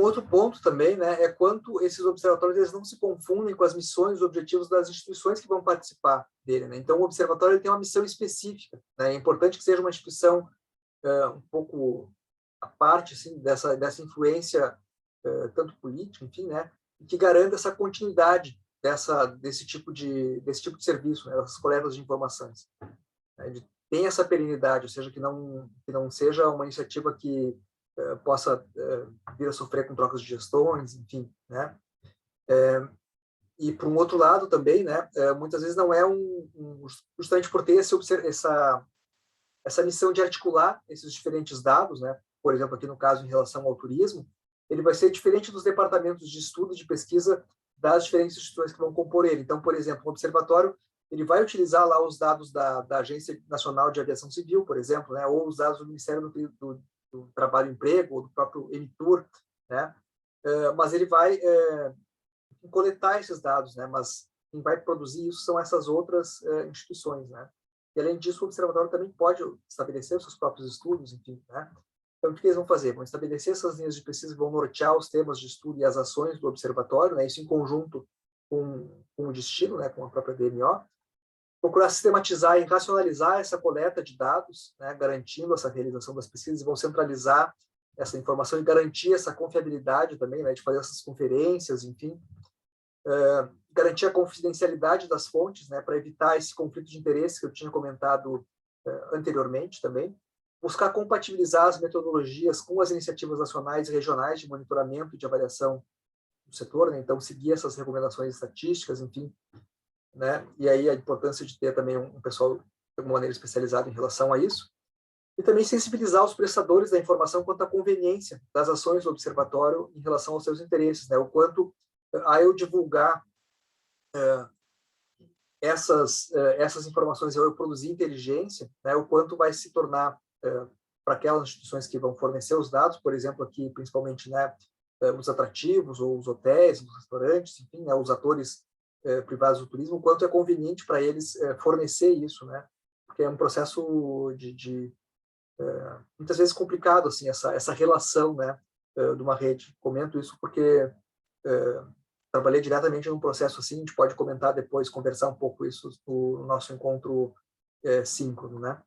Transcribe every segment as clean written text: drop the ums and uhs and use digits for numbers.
outro ponto também, né, é quanto esses observatórios eles não se confundem com as missões e objetivos das instituições que vão participar dele, né? Então, o observatório ele tem uma missão específica, né? É importante que seja uma instituição um pouco à parte assim, dessa influência tanto política, enfim, né, e que garanta essa continuidade desse tipo de serviço, né, dessas coletas de informações. Né, tem essa perenidade, ou seja, que não seja uma iniciativa que possa vir a sofrer com trocas de gestões, enfim, né? E por um outro lado também, né, muitas vezes não é justamente por ter essa missão de articular esses diferentes dados, né? Por exemplo, aqui no caso em relação ao turismo, ele vai ser diferente dos departamentos de estudo e de pesquisa das diferentes instituições que vão compor ele. Então, por exemplo, o observatório ele vai utilizar lá os dados da Agência Nacional de Aviação Civil, por exemplo, né? Ou os dados do Ministério do Trabalho e Emprego, ou do próprio Emitur, né? Mas ele vai coletar esses dados, né? Mas quem vai produzir isso são essas outras instituições, né? E, além disso, o observatório também pode estabelecer os seus próprios estudos, enfim, né? Então, o que eles vão fazer? Vão estabelecer essas linhas de pesquisa que vão nortear os temas de estudo e as ações do observatório, né? Isso em conjunto com o destino, né? Com a própria DMO. Procurar sistematizar e racionalizar essa coleta de dados, né? Garantindo essa realização das pesquisas, e vão centralizar essa informação e garantir essa confiabilidade também, né? De fazer essas conferências, enfim. Garantir a confidencialidade das fontes, né, para evitar esse conflito de interesse que eu tinha comentado anteriormente também. Buscar compatibilizar as metodologias com as iniciativas nacionais e regionais de monitoramento e de avaliação do setor, né? Então, seguir essas recomendações estatísticas, enfim, né? E aí a importância de ter também um pessoal de alguma maneira especializado em relação a isso. E também sensibilizar os prestadores da informação quanto à conveniência das ações do observatório em relação aos seus interesses, né? O quanto a eu divulgar essas informações, eu produzir inteligência, né? O quanto vai se tornar para aquelas instituições que vão fornecer os dados, por exemplo, aqui principalmente, né, os atrativos ou os hotéis, os restaurantes, enfim, né, os atores privados do turismo, o quanto é conveniente para eles fornecer isso, né? Porque é um processo muitas vezes complicado, assim, essa relação, né, de uma rede. Comento isso porque trabalhei diretamente num processo assim, a gente pode comentar depois, conversar um pouco isso no nosso encontro síncrono, né?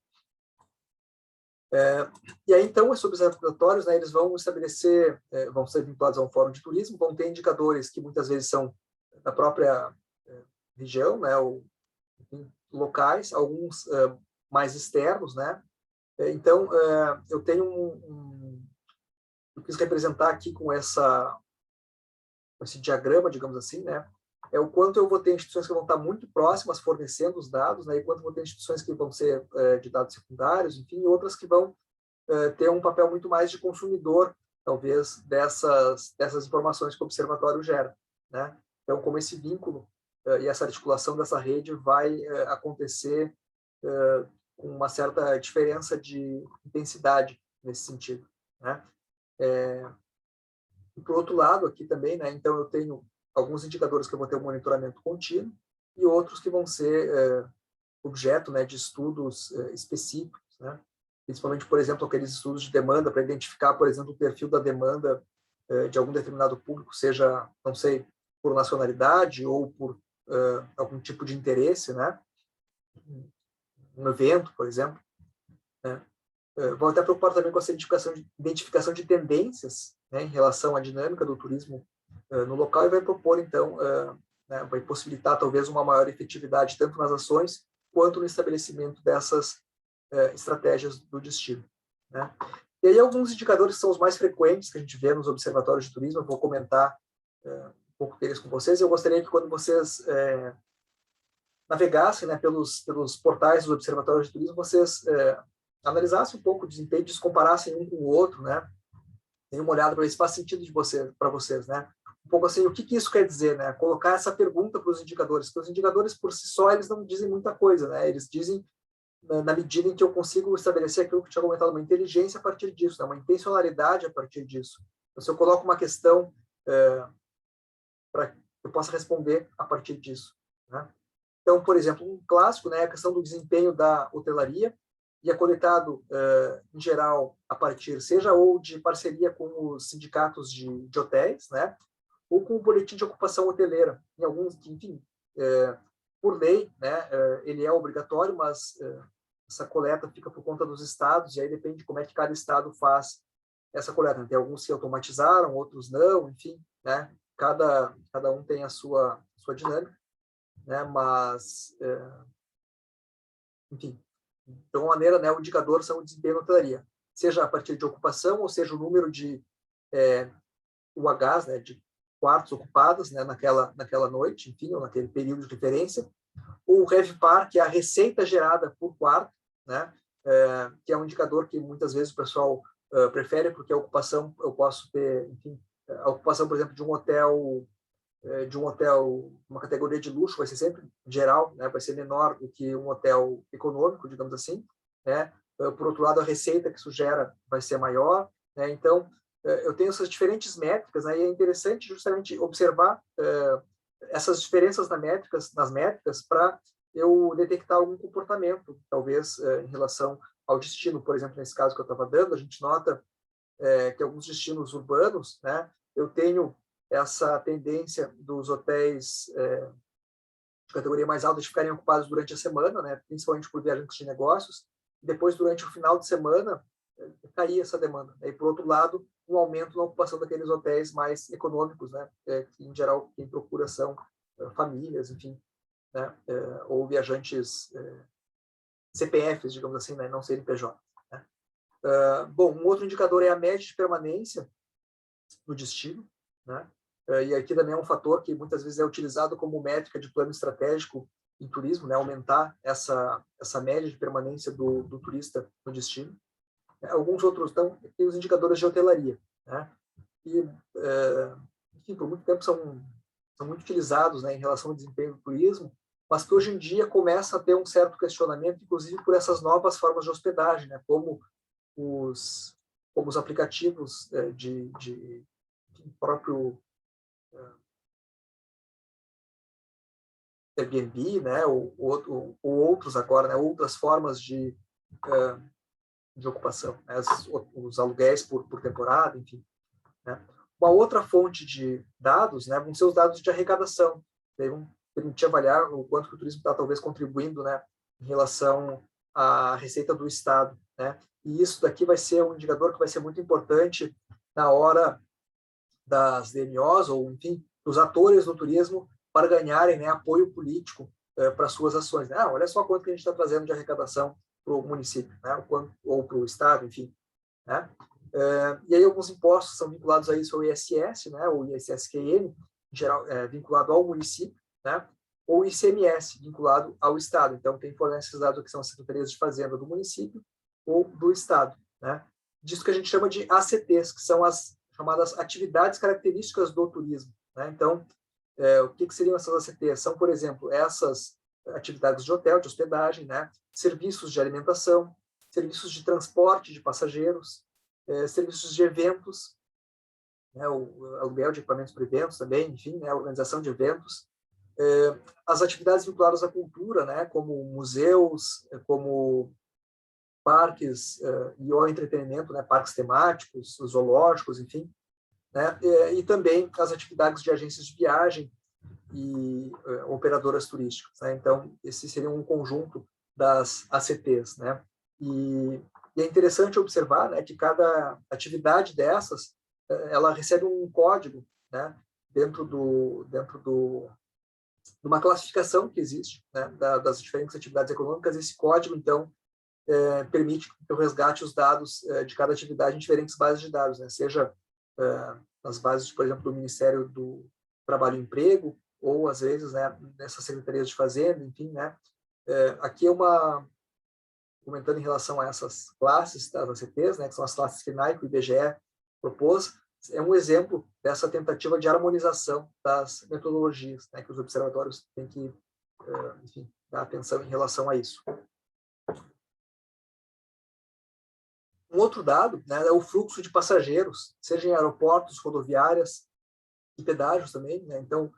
E aí, então, esses observatórios, né, eles vão estabelecer, vão ser vinculados a um fórum de turismo, vão ter indicadores que muitas vezes são da própria região, né, ou enfim, locais, alguns mais externos, né? Então, eu tenho eu quis representar aqui com esse diagrama, digamos assim, né? É o quanto eu vou ter instituições que vão estar muito próximas fornecendo os dados, né? E quanto eu vou ter instituições que vão ser de dados secundários, enfim, e outras que vão ter um papel muito mais de consumidor, talvez, dessas informações que o observatório gera, né? Então, como esse vínculo e essa articulação dessa rede vai acontecer com uma certa diferença de intensidade nesse sentido, né? E, por outro lado, aqui também, né, então eu tenho alguns indicadores que eu vou ter um monitoramento contínuo e outros que vão ser objeto, né, de estudos específicos, né? Principalmente, por exemplo, aqueles estudos de demanda para identificar, por exemplo, o perfil da demanda de algum determinado público, seja, não sei, por nacionalidade ou por algum tipo de interesse, né? Um evento, por exemplo, né? Vou até preocupar também com essa identificação de tendências, né, em relação à dinâmica do turismo no local e vai propor, então, né, vai possibilitar talvez uma maior efetividade tanto nas ações quanto no estabelecimento dessas estratégias do destino, né? E aí alguns indicadores que são os mais frequentes que a gente vê nos observatórios de turismo, eu vou comentar um pouco deles com vocês, e eu gostaria que quando vocês navegassem, né, pelos portais dos observatórios de turismo, vocês analisassem um pouco o desempenho, comparassem um com o outro, né? Tem uma olhada para ver se faz sentido para vocês, né? Um pouco assim, o que isso quer dizer, né? Colocar essa pergunta para os indicadores, porque os indicadores por si só eles não dizem muita coisa, né? Eles dizem na medida em que eu consigo estabelecer aquilo que eu tinha comentado, uma inteligência a partir disso, né? Uma intencionalidade a partir disso. Então, se eu coloco uma questão para que eu possa responder a partir disso, né? Então, por exemplo, um clássico, né, é a questão do desempenho da hotelaria, e é coletado, em geral, a partir, seja ou de parceria com os sindicatos de hotéis, né, ou com o boletim de ocupação hoteleira. Em alguns, enfim, por lei, né, ele é obrigatório, mas essa coleta fica por conta dos estados, e aí depende de como é que cada estado faz essa coleta. Tem alguns que automatizaram, outros não, enfim, né, cada um tem a sua dinâmica, né, mas, enfim, de alguma maneira, né, o indicador são o desempenho na hotelaria, seja a partir de ocupação, ou seja, o número de UHs, né, de quartos ocupados, né, naquela noite, enfim, ou naquele período de referência, ou o RevPAR, que é a receita gerada por quarto, né, que é um indicador que muitas vezes o pessoal prefere, porque a ocupação, eu posso ter, enfim, a ocupação, por exemplo, de um hotel, uma categoria de luxo, vai ser sempre, em geral, né, vai ser menor do que um hotel econômico, digamos assim, né. Por outro lado, a receita que isso gera vai ser maior, né. Então, eu tenho essas diferentes métricas, né, e é interessante justamente observar essas diferenças nas métricas para eu detectar algum comportamento, talvez em relação ao destino. Por exemplo, nesse caso que eu estava dando, a gente nota que alguns destinos urbanos, né, eu tenho essa tendência dos hotéis de categoria mais alta de ficarem ocupados durante a semana, né, principalmente por viajantes de negócios, e depois, durante o final de semana, cair essa demanda. E, por outro lado, um aumento na ocupação daqueles hotéis mais econômicos, né, que, em geral, quem procura são famílias, enfim, né, ou viajantes CPFs, digamos assim, né, não CNPJ. Né. Bom, um outro indicador é a média de permanência no destino, né, e aqui também é um fator que muitas vezes é utilizado como métrica de plano estratégico em turismo, né, aumentar essa média de permanência do turista no destino. Alguns outros estão tem os indicadores de hotelaria, né, e enfim, por muito tempo são muito utilizados, né, em relação ao desempenho do turismo, mas que hoje em dia começa a ter um certo questionamento, inclusive por essas novas formas de hospedagem, né, como os aplicativos de próprio Airbnb, né, ou outros agora, né, outras formas de ocupação, né, os aluguéis por temporada, enfim. Né. Uma outra fonte de dados, né, vão ser os dados de arrecadação, que vão permitir avaliar o quanto que o turismo está talvez contribuindo, né, em relação à receita do Estado, né. E isso daqui vai ser um indicador que vai ser muito importante na hora das DMOs, ou, enfim, dos atores do turismo, para ganharem, né, apoio político para suas ações. Olha só quanto que a gente está trazendo de arrecadação para o município, né, ou para o Estado, enfim. Né? E aí alguns impostos são vinculados a isso, ao ISS, né, o ISSQN, em geral, vinculado ao município, né, ou ICMS, vinculado ao Estado. Então, quem fornece esses dados aqui são as secretarias de fazenda do município ou do Estado. Né? Disso que a gente chama de ACTs, que são as chamadas atividades características do turismo. Né? Então, o que seriam essas ACTs? São, por exemplo, essas atividades de hotel, de hospedagem, né? Serviços de alimentação, serviços de transporte de passageiros, serviços de eventos, né? O aluguel de equipamentos para eventos também, enfim, né? A organização de eventos, as atividades vinculadas à cultura, né? Como museus, como parques e ao entretenimento, né? Parques temáticos, zoológicos, enfim, né? E também as atividades de agências de viagem e operadoras turísticas. Né? Então, esse seria um conjunto das ACTs. Né? E é interessante observar, né, que cada atividade dessas ela recebe um código, né, dentro de uma classificação que existe, né, das diferentes atividades econômicas. Esse código, então, permite que eu resgate os dados de cada atividade em diferentes bases de dados, né? Seja nas bases, por exemplo, do Ministério do Trabalho e Emprego, ou às vezes, né, nessas secretarias de fazenda, enfim, né? Aqui comentando em relação a essas classes das ACTs, né, que são as classes que NAIC e o IBGE propôs, é um exemplo dessa tentativa de harmonização das metodologias, né, que os observatórios têm que, enfim, dar atenção em relação a isso. Um outro dado, né, é o fluxo de passageiros, seja em aeroportos, rodoviárias e pedágios também. Né? Então,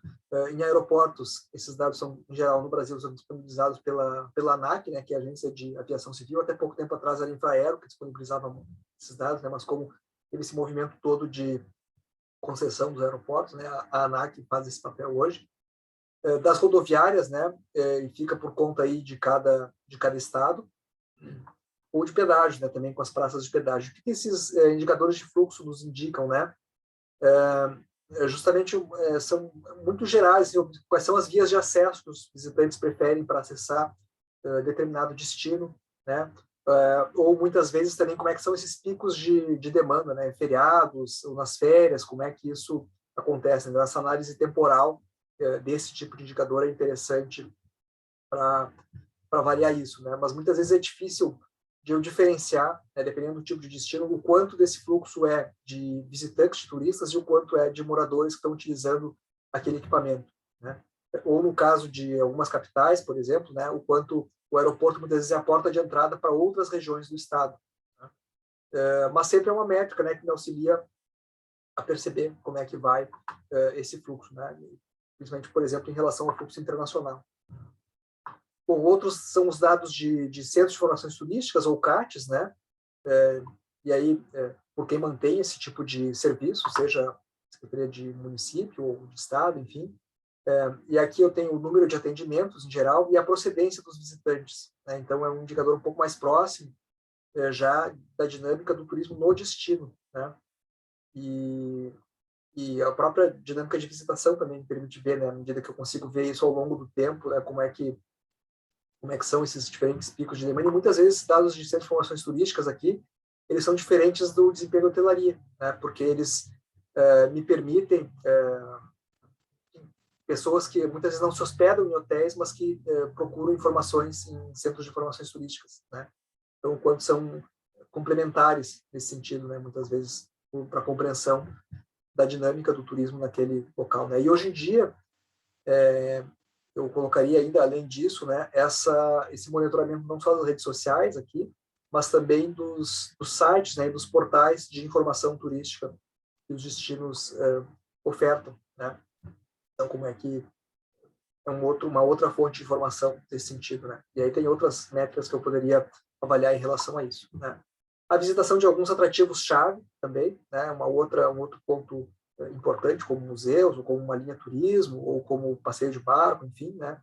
Em aeroportos, esses dados são, em geral, no Brasil, são disponibilizados pela ANAC, né, que é a Agência de Aviação Civil. Até pouco tempo atrás era a Infraero que disponibilizava esses dados, né, mas como teve esse movimento todo de concessão dos aeroportos, né, a ANAC faz esse papel hoje. Das rodoviárias, né, e fica por conta aí de cada estado, ou de pedágio, né, também com as praças de pedágio. O que esses indicadores de fluxo nos indicam, né? Justamente são muito gerais, quais são as vias de acesso que os visitantes preferem para acessar determinado destino, né? Ou muitas vezes também como é que são esses picos de demanda, né? Feriados ou nas férias, como é que isso acontece, né? Essa análise temporal desse tipo de indicador é interessante para avaliar isso, né? Mas muitas vezes é difícil de eu diferenciar, né, dependendo do tipo de destino, o quanto desse fluxo é de visitantes, de turistas, e o quanto é de moradores que estão utilizando aquele equipamento, né? Ou no caso de algumas capitais, por exemplo, né, o quanto o aeroporto muitas vezes é a porta de entrada para outras regiões do estado, né? Mas sempre é uma métrica, né, que me auxilia a perceber como é que vai esse fluxo, né? Principalmente, por exemplo, em relação ao fluxo internacional. Bom, outros são os dados de Centros de Informações Turísticas, ou CATs, né? E aí, por quem mantém esse tipo de serviço, seja Secretaria de Município ou de Estado, enfim. E aqui eu tenho o número de atendimentos, em geral, e a procedência dos visitantes, né? Então, é um indicador um pouco mais próximo, já da dinâmica do turismo no destino, né? E a própria dinâmica de visitação também me permite ver, né? À medida que eu consigo ver isso ao longo do tempo, né? Como é que são esses diferentes picos de demanda, e muitas vezes dados de centros de informações turísticas aqui, eles são diferentes do desempenho da hotelaria, né? Porque eles me permitem pessoas que muitas vezes não se hospedam em hotéis, mas que procuram informações em centros de informações turísticas, né? Então, quanto são complementares nesse sentido, né? Muitas vezes para a compreensão da dinâmica do turismo naquele local, né? E hoje em dia, eu colocaria ainda, além disso, né, esse monitoramento não só das redes sociais aqui, mas também dos sites, né, e dos portais de informação turística que os destinos ofertam, né? Então, como é que é uma outra fonte de informação nesse sentido, né? E aí tem outras métricas que eu poderia avaliar em relação a isso, né? A visitação de alguns atrativos-chave também, né? Um outro ponto importante, como museus, ou como uma linha turismo, ou como passeio de barco, enfim, né?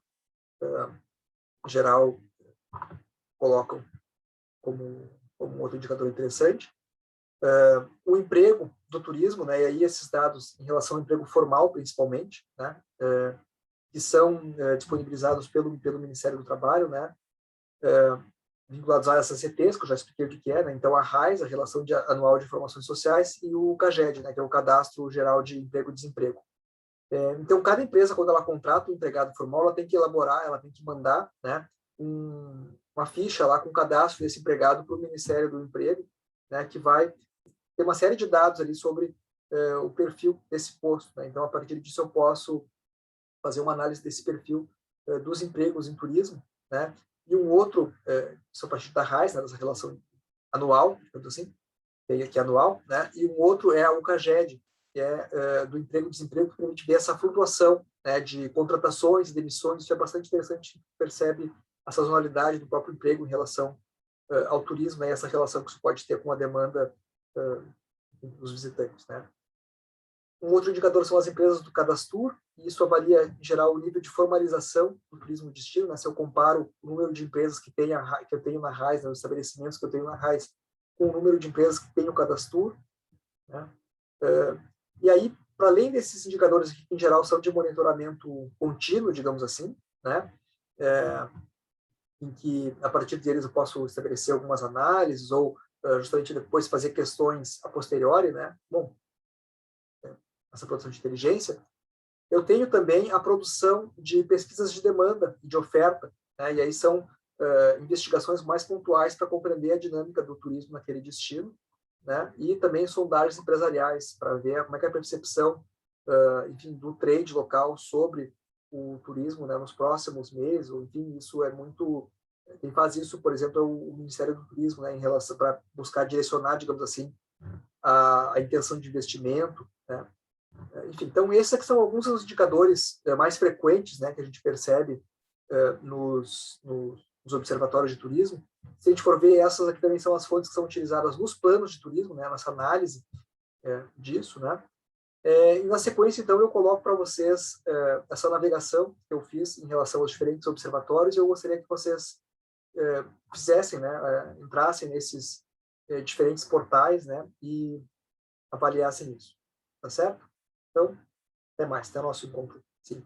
Em geral, colocam como um outro indicador interessante. O emprego do turismo, né? E aí esses dados em relação ao emprego formal, principalmente, né? Que são disponibilizados pelo Ministério do Trabalho, né? Vinculados a essas CTs, que eu já expliquei o que é, né? Então, a RAIS, a Relação Anual de Informações Sociais, e o CAGED, né? Que é o Cadastro Geral de Emprego e Desemprego. Então, cada empresa, quando ela contrata um empregado formal, ela tem que elaborar, ela tem que mandar, né, uma ficha lá com o cadastro desse empregado para o Ministério do Emprego, né, que vai ter uma série de dados ali sobre o perfil desse posto, né? Então, a partir disso, eu posso fazer uma análise desse perfil dos empregos em turismo, né? E um outro, isso a partir da RAIS, né, dessa relação anual, digamos assim, que é anual, né? E um outro é o CAGED, que é do emprego e desemprego, que permite ver essa flutuação, né, de contratações e demissões. Isso é bastante interessante, percebe a sazonalidade do próprio emprego em relação ao turismo, né, e essa relação que isso pode ter com a demanda dos visitantes, né? Um outro indicador são as empresas do Cadastur, e isso avalia, em geral, o nível de formalização do turismo de destino, né? Se eu comparo o número de empresas que eu tenho na RAIS, né, os estabelecimentos que eu tenho na RAIS, com o número de empresas que tem o Cadastur, né? E aí, para além desses indicadores que, em geral, são de monitoramento contínuo, digamos assim, né? Em que, a partir deles, eu posso estabelecer algumas análises ou, justamente, depois fazer questões a posteriori, né? Bom, essa produção de inteligência, eu tenho também a produção de pesquisas de demanda e de oferta, né? E aí são investigações mais pontuais para compreender a dinâmica do turismo naquele destino, né? E também sondagens empresariais para ver como é que é a percepção, enfim, do trade local sobre o turismo, né, nos próximos meses, ou, enfim, isso é muito... Quem faz isso, por exemplo, é o Ministério do Turismo, né, em relação para buscar direcionar, digamos assim, a intenção de investimento, né? Enfim, então esses aqui são alguns dos indicadores mais frequentes, né, que a gente percebe nos observatórios de turismo. Se a gente for ver, essas aqui também são as fontes que são utilizadas nos planos de turismo, né, nessa análise disso, né. E na sequência, então, eu coloco para vocês essa navegação que eu fiz em relação aos diferentes observatórios, e eu gostaria que vocês fizessem, né, entrassem nesses diferentes portais, né, e avaliassem isso, tá certo? Então, até mais, até o nosso encontro. Sim.